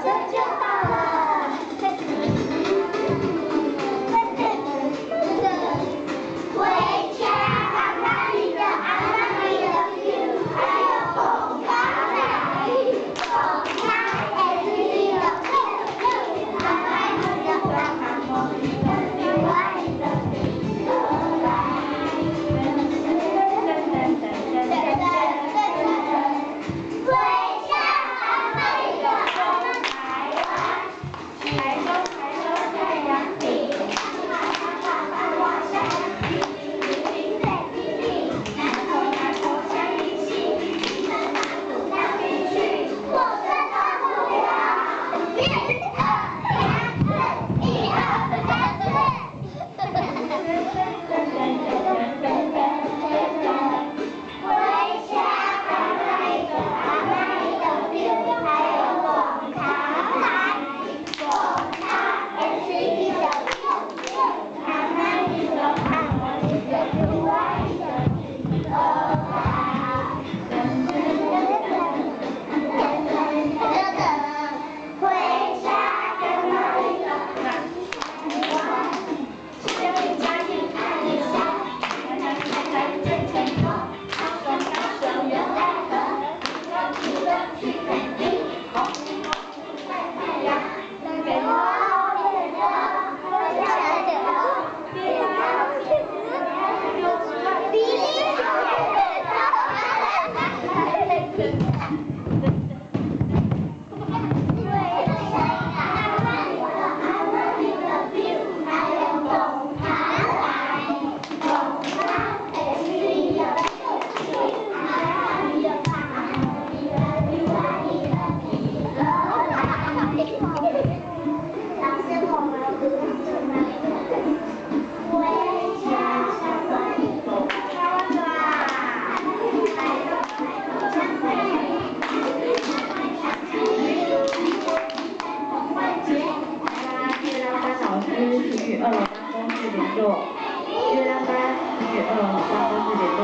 就好了。回家，阿妈你的阿妈你的 you， 还有红高粱，红高粱你的 you， 阿妈你的阿妈你的 you， 我你的 you， 来。回家，阿妈你的阿妈台湾，台中太阳饼，我想零在地里，南头像一起，你们哪里去？我真的不了。1、2、3，1、2、3，4。回家，阿妈你的阿妈你的 you， 还有红高粱，红高粱你的 you， 阿妈你的阿妈你的 you， 我你的 you， 回家，阿妈你的家庭看一下，在正前方。去垦丁，晒太阳，月亮班老师请与2楼办公室联络。月亮班请与2楼办公室联络。